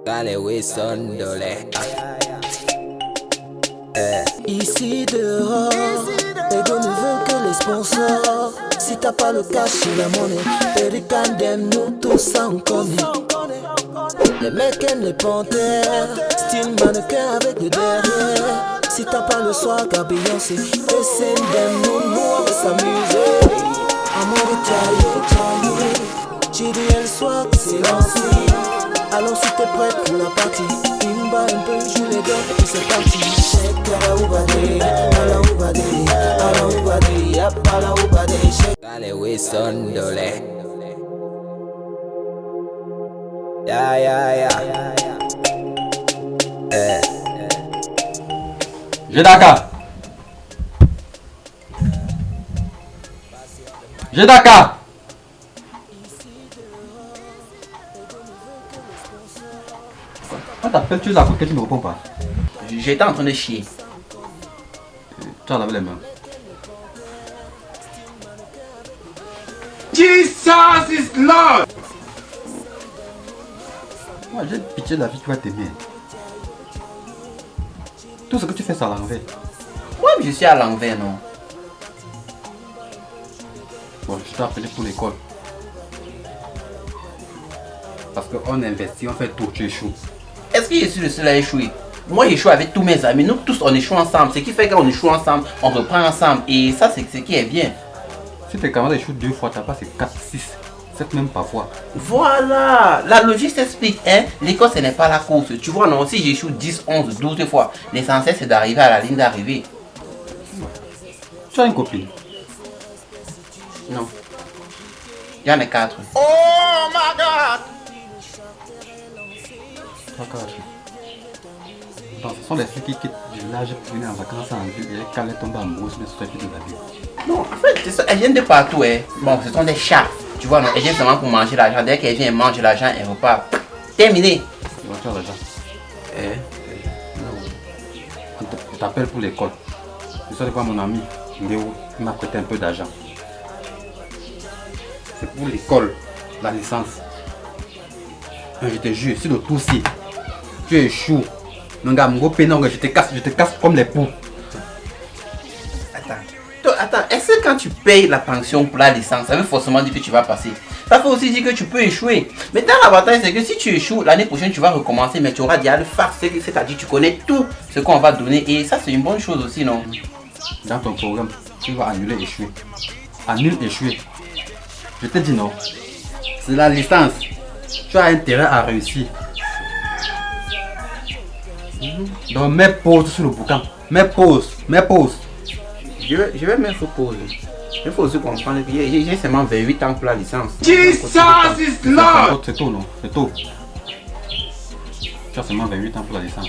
Dale Wilson Dolé. Ici dehors, les gars ne veulent que les sponsors. Si t'as pas le cash et la monnaie, Pelican d'aime nous tous ça on connaît. Les mecs aiment les panthères, style mannequin avec le derrière. Si t'as pas le soir à Beyoncé, les scènes d'aime nous on va s'amuser. Amour taillé, j'ai dit le soir c'est lancé. Alors si t'es prête pour la partie, Imba un peu, joue les gars et c'est parti. Shake ala oubade, ala oubade, ala oubade, yap ala oubade, shake. Dale Wilson Dolé. Ya. Jedaka. Quand t'appelles, tu es là, pourquoi tu ne me réponds pas? J'étais en train de chier. Tu as lavé les mains. Jesus is Lord! Moi, j'ai pitié de la vie qui va t'aimer. Tout ce que tu fais, c'est à l'envers. Ouais, mais je suis à l'envers, non? Bon, je t'ai appelé pour l'école. Parce qu'on investit, on fait tout, tu échoues. Est-ce que je suis le seul à échouer? Moi, j'échoue avec tous mes amis. Nous tous, on échoue ensemble. Ce qui fait qu'on échoue ensemble, on reprend ensemble. Et ça, c'est ce qui est bien. Si tes camarades échouent 2 fois, t'as passé 4, 6, 7 même parfois. Voilà, la logique s'explique, hein. L'école, ce n'est pas la course. Tu vois, non, si j'échoue 10, 11, 12 fois, l'essentiel, c'est d'arriver à la ligne d'arrivée. Tu as une copine? Non. Il y en a 4. Oh my God! Attends, ce sont les filles qui quittent du village pour venir en vacances en ville et quand elles tombent amoureuses, mais c'est de la vie. Non, en fait, c'est ça, elles viennent de partout, hein. Bon, ce sont des chats. Tu vois, non, elles viennent seulement pour manger l'argent. Dès qu'elles viennent manger l'argent, elles repartent. Terminé. Tu as l'argent. Non. Je t'appelle pour l'école. Je suis allé voir mon ami Léo, il m'a prêté un peu d'argent. C'est pour l'école, la licence. Je te jure, si le tout si tu échoues, non gars, mon gros pénal, je te casse comme les poux. Attends, est-ce que quand tu payes la pension pour la licence, ça veut forcément dire que tu vas passer? Ça veut aussi dire que tu peux échouer. Mais dans l'avantage, c'est que si tu échoues, l'année prochaine, tu vas recommencer, mais tu auras déjà le farce, c'est-à-dire tu connais tout ce qu'on va te donner. Et ça, c'est une bonne chose aussi, non? Dans ton programme, tu vas annuler échouer. Annule échouer. Je te dis non. C'est la licence. Tu as intérêt à réussir. Donc mets pause sur le bouquin. Mets pause. Je vais mettre pause. Il faut aussi comprendre que j'ai seulement 28 ans pour la licence. Jesus is Lord! C'est tôt, non? C'est tôt. Tu as seulement 28 ans pour la licence.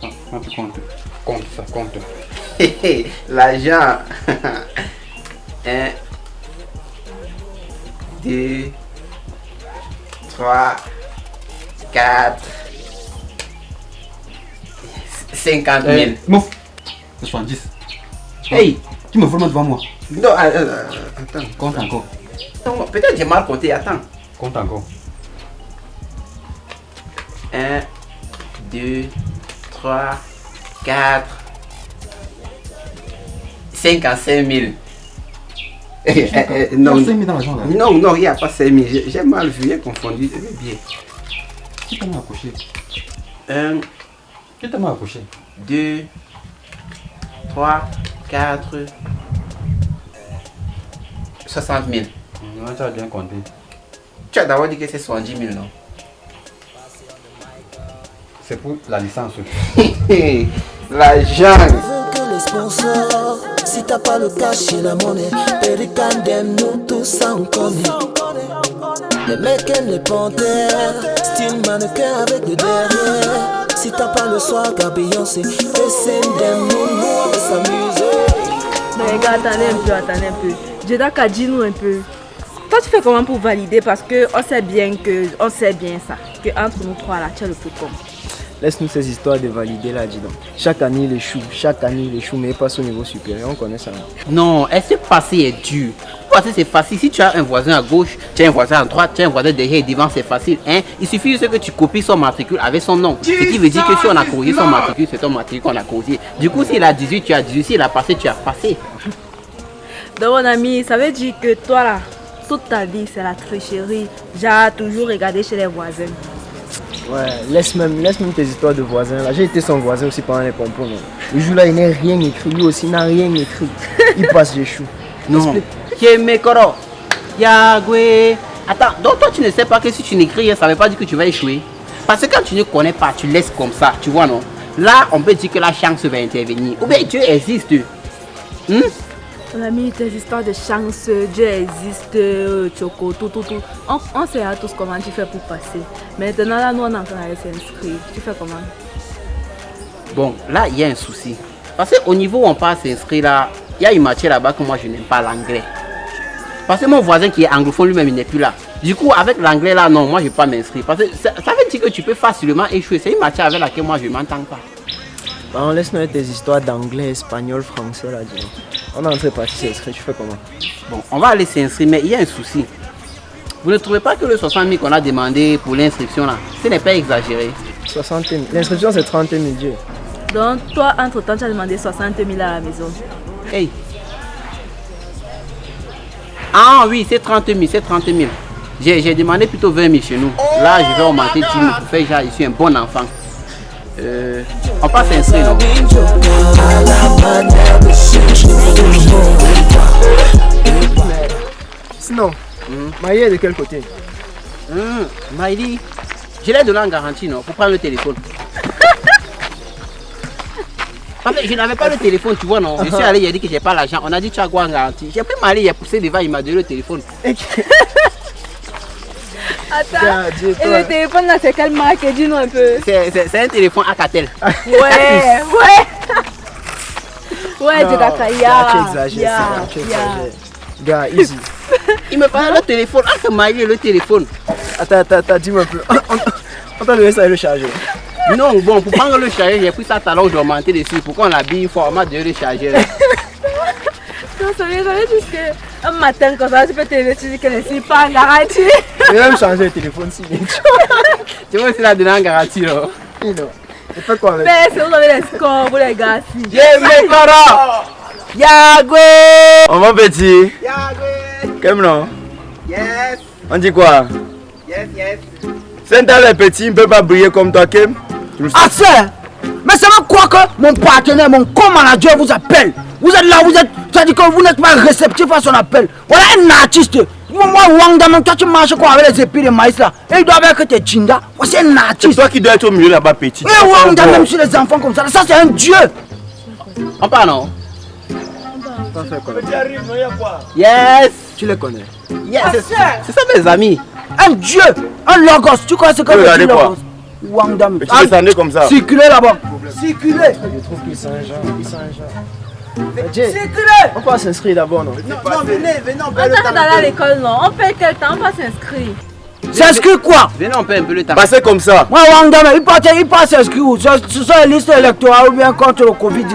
Ah, tu comptes. Compte. L'argent. 1, 2, 3, 4, 50 000. Mouf. C'est 70. Hey! Tu me voles devant moi. Non, attends. Compte encore. Non, peut-être j'ai mal compté, attends. Compte encore. 1, 2, 3, 4, 55 000. Non, 5 000 dans l'argent là. Non, il n'y a pas 5 000. J'ai mal vu, j'ai confondu les billets. Qui t'a accroché? 1, Qui t'a accroché? 2, 3, 4, 60 000. Non, tu as bien compté. Tu as d'abord dit que c'est 70 000, non? C'est pour la licence. L'argent. Veulent que les sponsors. Si t'as pas le cash et la monnaie, Pelican d'aime nous tous ça on connaît. Les mecs aiment les panthères, style mannequin avec le derrière. Si t'as pas le soir à Beyoncé, les scènes d'aime nous on va s'amuser. Mais gars, attendez un peu. Jedaka, dis-nous un peu. Toi, tu fais comment pour valider? Parce que on sait bien ça. Que entre nous trois là, tu as le plus comme. Laisse-nous ces histoires de valider là, dis donc. Chaque année il échoue, mais pas au niveau supérieur, on connaît ça. Non, est-ce que passer est dur? passer, c'est facile. Si tu as un voisin à gauche, tu as un voisin à droite, tu as un voisin derrière et devant, c'est facile. Hein? Il suffit juste que tu copies son matricule avec son nom. Ce qui veut dire que si on a corrigé son matricule, c'est ton matricule qu'on a corrigé. Du coup, s'il a 18, tu as 18. S'il a passé, tu as passé. Donc mon ami, ça veut dire que toi là, toute ta vie c'est la tricherie. J'ai toujours regardé chez les voisins. Ouais, laisse même tes histoires de voisins. Là, j'ai été son voisin aussi pendant les pompons. Non. Le jour là, il n'a rien écrit. Lui aussi, il n'a rien écrit. Il passe, j'échoue. Non. Kemekoro. Yagwe. Attends, donc toi tu ne sais pas que si tu n'écris rien, ça ne veut pas dire que tu vas échouer. Parce que quand tu ne connais pas, tu laisses comme ça, tu vois non? Là, on peut dire que la chance va intervenir. Ou bien Dieu existe. Mon ami, tes histoires de chance, Dieu existe, Choco, tout. On sait à tous comment tu fais pour passer. Maintenant, là, nous, on est en train d'aller s'inscrire. Tu fais comment? Bon, là, il y a un souci. Parce qu'au niveau où on part s'inscrire, là, il y a une matière là-bas que moi, je n'aime pas l'anglais. Parce que mon voisin qui est anglophone lui-même, il n'est plus là. Du coup, avec l'anglais, là, non, moi, je ne vais pas m'inscrire. Parce que ça veut dire que tu peux facilement échouer. C'est une matière avec laquelle moi, je ne m'entends pas. Bah, laisse-nous tes histoires d'anglais, espagnol, français là, dis-nous. On est en train de partir s'inscrire, tu fais comment? Bon, on va aller s'inscrire, mais il y a un souci. Vous ne trouvez pas que le 60 000 qu'on a demandé pour l'inscription là, ce n'est pas exagéré? 60 000. L'inscription c'est 30 000, Dieu. Donc toi, entre-temps, tu as demandé 60 000 à la maison. Hey. Ah oui, c'est 30 000, c'est 30 000. J'ai demandé plutôt 20 000 chez nous. Là, je vais augmenter 10 000 pour faire genre, je suis un bon enfant. On passe s'inscrire, non? Sinon, Maïli est de quel côté? Maïli, je l'ai donné en garantie, non? Pour prendre le téléphone. Parce que je n'avais pas le téléphone, tu vois, non? Je suis allé, il a dit que j'ai pas l'argent. On a dit tu as quoi en garantie? J'ai pris Maïli, il a poussé devant, il m'a donné le téléphone. Attends, et le téléphone là, c'est quelle marque? Dis-nous un peu. C'est un téléphone Alcatel. Ouais. Ouais, tu exagères. Gars, easy. Il me parlait le téléphone, entre Maïli et le téléphone. Attends, dis-moi un peu. On t'a donné ça et le chargeur. Non, bon, pour prendre le chargeur, j'ai pris ça talon, je vais monter dessus. Pourquoi on l'habille une fois, on m'a donné le chargeur. Non, ça veut dire qu'un matin comme ça, tu peux te lever, tu dis que ne suis pas en garantie. Je vais même changer le téléphone si bien. Tu vois, c'est la donner en garantie, là. Non. Et fais quoi avec? Mais c'est vous avez les scores, vous les gars. Yagwe! On va petit. Yagwe! Comme non? Yes! On dit quoi? Yes. C'est un les petits, il ne peut pas briller comme toi, Kim. Ah, c'est. Mais ça veut quoi que mon partenaire, mon co-manager vous appelle? Vous êtes là, ça dit que vous n'êtes pas réceptif à son appel. Voilà un artiste. Moi, Wangdam, toi tu marches quoi avec les épis de maïs là? Et il doit avec tes chinda. Moi, c'est un artiste. C'est toi qui dois être au milieu là-bas, petit. Et Wangdam, même sur les enfants comme ça, c'est un dieu. On parle, non? Petit arrive, non, il y a quoi? Yes! Tu les connais? Yes! C'est ça mes amis. Un dieu, un logos. Tu connais ce que veut dire logos? Wangdam. Tu descendais comme ça. Circulez là-bas. Circulez. Je trouve qu'ils sont un genre. On peut s'inscrire d'abord, non? Non, venez, On t'arrête d'aller à l'école, non? On paye quel temps? On va s'inscrire. S'inscrit quoi? Venez, on paie un peu le temps. Passez comme ça. Moi, Wangdam, il passe s'inscrire où? Ce sont les listes électorales ou bien contre le Covid.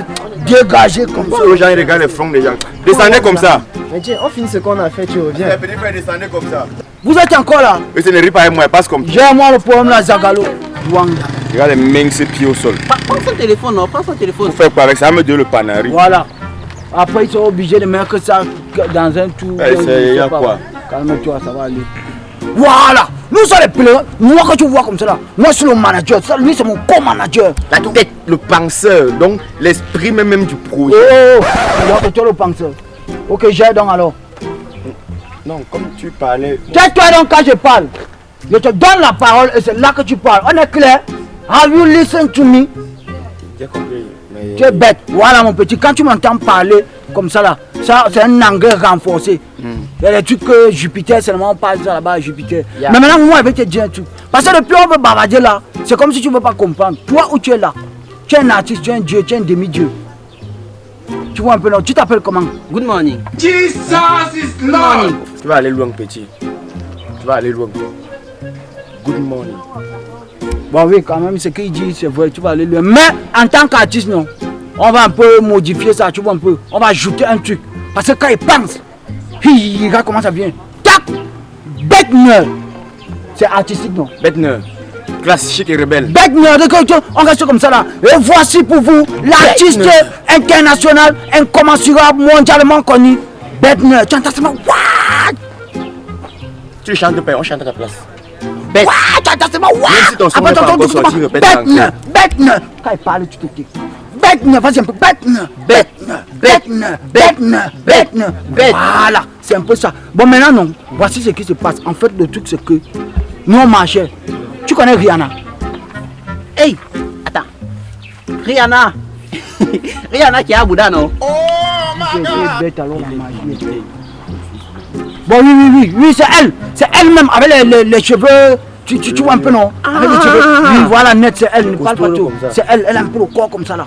Dégagé comme ça. Aux gens, ils regardent les fronts des gens. Descendez comme ça. Mais tiens, on finit ce qu'on a fait, tu reviens. Les petits frères, descendez comme ça. Vous êtes encore là? Et ce ne rit pas avec moi, passe comme ça. J'ai moi le problème là, Zagalo. Wangdam. Regarde les mains, ses pieds au sol. Prends son téléphone, non? Prends son téléphone. Vous faites quoi avec ça? Me donne le panari. Voilà. Après, ils sont obligés de mettre ça dans un tour. Il y a quoi? Calme-toi, ça va aller. Voilà. Nous sommes les pèlerins. Moi, quand tu vois comme ça là, moi, je suis le manager. Ça, lui, c'est mon co-manager. La tête, le penseur, donc l'esprit même du projet. Oh, alors tu es le penseur. Ok, j'ai donc alors. Non, comme tu parlais. Tais-toi donc quand je parle. Je te donne la parole et c'est là que tu parles. On est clair? Have you listened to me? J'ai compris. Mais... Tu es bête. Voilà mon petit. Quand tu m'entends parler comme ça là, ça c'est un anglais renforcé. Il y a des trucs que Jupiter, seulement on parle ça là-bas à Jupiter. Yeah. Mais maintenant, moi, je vais te dire un truc. Parce que depuis on veut bavarder là, c'est comme si tu ne veux pas comprendre. Toi où tu es là, tu es un artiste, tu es un dieu, tu es un demi-dieu. Tu vois un peu non? Tu t'appelles comment? Good morning. Jesus is Lord. Tu vas aller loin, petit. Tu vas aller loin. Good morning. Bon oui, quand même, ce qu'il dit, c'est vrai, tu vas aller loin. Mais en tant qu'artiste, non, on va un peu modifier ça, tu vois un peu. On va ajouter un truc. Parce que quand il pense, Regarde comment ça vient. Tac. Beckner. C'est artistique, non? Beckner. Classe chic et rebelle. Beckner, on reste comme ça là. Et voici pour vous l'artiste international, incommensurable, mondialement connu. Beckner. Tu entends ça? What? Tu chantes pas, on chante à ta place. What? Tu entends ça? What? Même si ton son n'est pas encore sorti, répète Beckner. Beckner. Quand il parle, tu te tais. Beckner, vas-y un peu. Beckner. Beckner. Voilà, c'est un peu ça. Bon, maintenant, non. Voici ce qui se passe. En fait, le truc, c'est que nous, on marchait. Tu connais Rihanna? Hey, attends. Rihanna. Rihanna qui est à Bouddha, non? Bon, oui, c'est elle. C'est elle-même avec les cheveux. Tu vois un peu, non? Avec les cheveux. Oui, voilà, net, c'est elle. Ne parle pas tout. C'est elle. Elle a un peu le corps comme ça, là.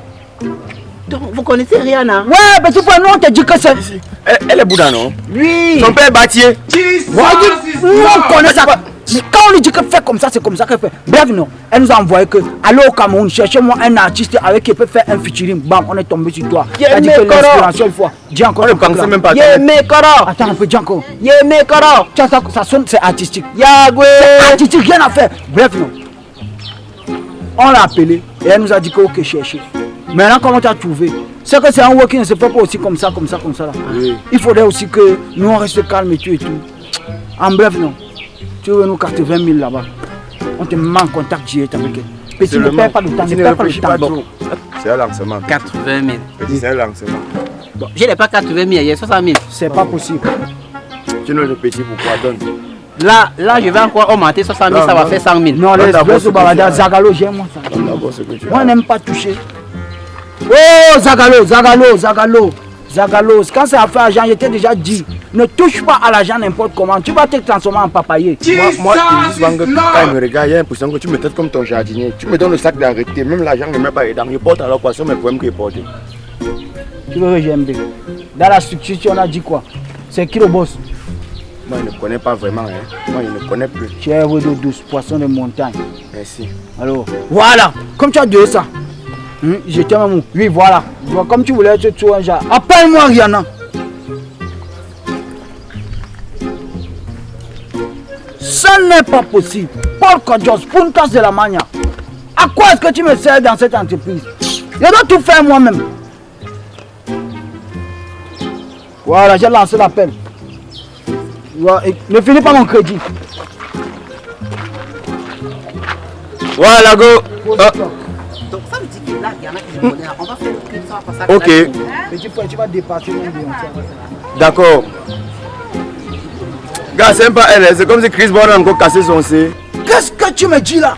Donc, vous connaissez Rihanna? Ouais, mais tu vois, nous, on te dit que c'est. Elle est Bouddha, non? Oui. Son père est bâtier. Nous, on connaît ça. Mais quand on lui dit que fait comme ça, c'est comme ça qu'elle fait. Bref, non. Elle nous a envoyé que, allez au Cameroun, cherchez-moi un artiste avec qui peut faire un featuring. Bam, on est tombé sur toi. Elle a dit que l'inspiration, il faut. Dis encore. On ne pensait même pas. Attends un peu, dis encore. Ça sonne, c'est artistique. C'est artistique, rien à faire. Bref, non. On l'a appelé et elle nous a dit que, ok, cherchez. Maintenant, comment tu as trouvé? C'est que c'est un work qui ne se fait pas aussi comme ça là. Oui. Il faudrait aussi que nous on reste calme et tout. En bref, non. Tu veux nous 80 000 là-bas. On te met en contact direct avec elle. Petit, ne perds pas de temps. Tu ne réfléchis pas trop. C'est un lancement. 80 000. Petit, c'est un lancement. Bon, je n'ai pas 80 000, il y a 60 000. C'est pas possible. Tu ne le petit pourquoi donne. Là, je vais encore augmenter 60 000, ça va faire 100 000. Non, laisse au Barada. Zagalo, j'aime moi ça. Moi, on n'aime pas toucher. Oh, Zagalo. Quand c'est affaire argent, je t'ai déjà dit, ne touche pas à l'argent n'importe comment. Tu vas te transformer en papayer. Moi, quand il me regarde, j'ai l'impression que tu me traites comme ton jardinier. Tu me donnes le sac d'arrêter, même l'argent ne met pas dedans. Je porte à l'occasion mes problèmes que je porte. Tu veux que j'aime bien. Dans la structure, on a dit quoi? C'est qui le boss? Moi, je ne connais pas vraiment. Moi, je ne connais plus. Chèvre d'eau douce, poisson de montagne. Merci. Alors, voilà. Comme tu as dit ça. Je t'aime, oui, voilà. Comme tu voulais être tout un genre. Appelle-moi Rihanna. Ce n'est pas possible. Paul Kodjos, Puntas de la Mania. À quoi est-ce que tu me sers dans cette entreprise? Je dois tout faire moi-même. Voilà, j'ai lancé l'appel. Ne finis pas mon crédit. Voilà, go. Donc ça veut dire que là, il y en a qui je connais. On va faire le clip, ça va passer. Ok. Petit frère, tu vas dépasser mon bien. D'accord. Gars, c'est pas elle. C'est comme si Chris Brown a encore cassé son C. Qu'est-ce que tu me dis là?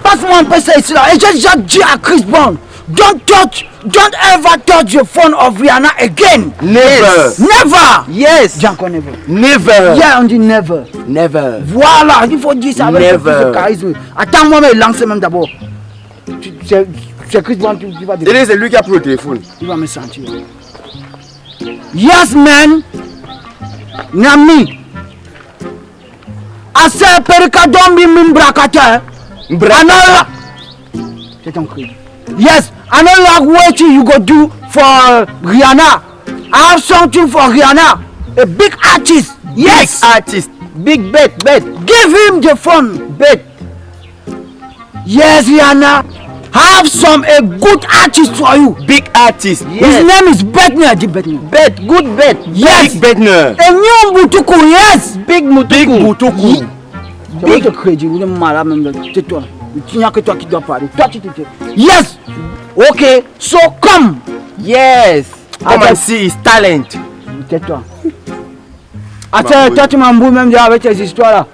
Passe-moi un peu ça ici là. Et j'ai déjà dit à Chris Brown, don't ever touch the phone of Rihanna again. Never. Never. Yes. Dis encore never. Never. Yeah, on dit never. Never. Voilà, il faut dire ça avec Never. plus de charisme. Attends-moi, mais lance même d'abord. C'est Chris Brown qui va dire. C'est lui qui a pris le téléphone. Il va me sentir. Yes, man. Nami. Ase perikadombi mimbrakata. Mbrakata. C'est ton cri. Yes, I know like what you go do for Rihanna. I have something for Rihanna. A big artist. Yes. Big artist. Big bet. Give him the phone. Bet. Yes, Rihanna. Have a good artist for you. Big artist. Yes. His name is Beckner. Bet. Good bet. Yes. Big Beckner. A new Mutuku. Yes. Big Mutuku. Big Mutuku. Big crédit. Vous êtes malade même. C'est toi. Il n'y a que toi qui dois parler. Toi tu te tais. Yes. Okay. So come. Yes. Come and see his talent. Tais-toi. Attends, toi tu m'embrouilles même avec tes histoires là.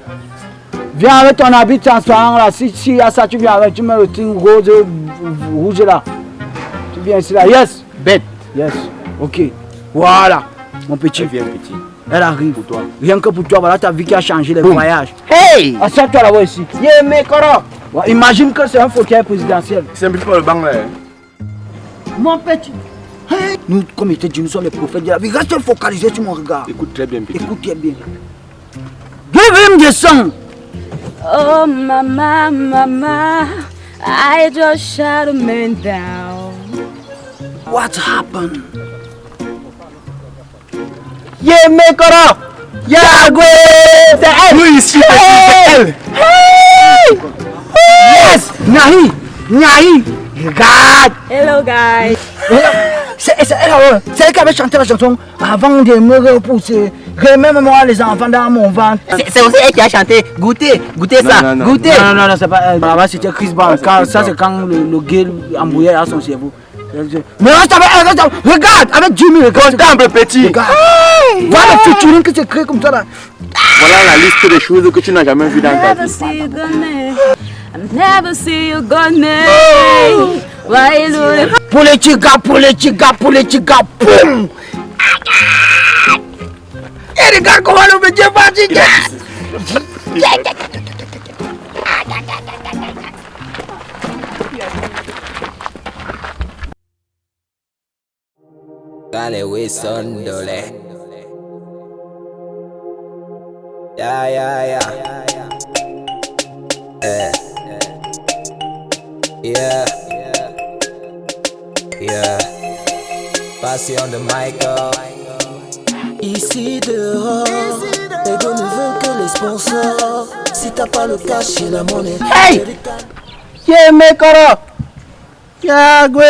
Viens avec ton habit transparent là. Si y a ça, tu viens avec. Tu mets le teint rose, rouge là. Tu viens ici là. Yes. Bet. Yes. Ok. Voilà. Mon petit. Viens petit. Elle arrive. Pour toi. Rien que pour toi. Voilà ta vie qui a changé les voyages. Hey. Assieds-toi là-bas ici. Yeah, mais Koro. Imagine que c'est un fauteuil présidentiel. Simplifie pas le banc là. Mon petit. Hey. Nous, comme il te dit, nous sommes les prophètes de la vie. Reste focalisé sur mon regard. Écoute très bien, petit. Écoute très bien. Give him the song. Oh, mama, I just shot a man down. What happened? Yeah, Mekoro. Yeah, go. C'est elle. Oui, ici, c'est elle. Hey. Yes, Nahi, Nahi. Regarde. Hello guys. C'est elle qui avait chanté la chanson avant de me repousser. Remets-moi les enfants dans mon ventre. C'est aussi elle qui a chanté. Goûtez ça, goûtez. Non, c'est pas elle. Là-bas, c'était Chris Brown. Ça, c'est quand le gay embrouillait à son cerveau. Mais reste avec elle, regarde, avec Jimmy, regarde. Contemple, petit. Regarde. Voilà le featuring que c'est créé comme ça là. Voilà la liste des choses que tu n'as jamais vues dans ta Never vie. see you gonna. Never see you gonna. Why you Politica, boum. Et regarde comment le métier va dire. Kale we sondole. Yeah. Yeah. Passez on the mic. Ici dehors, les gars ne veulent que les sponsors. Si t'as pas le cash et la monnaie, Hey! Yeah, Mekoro. Yeah, go.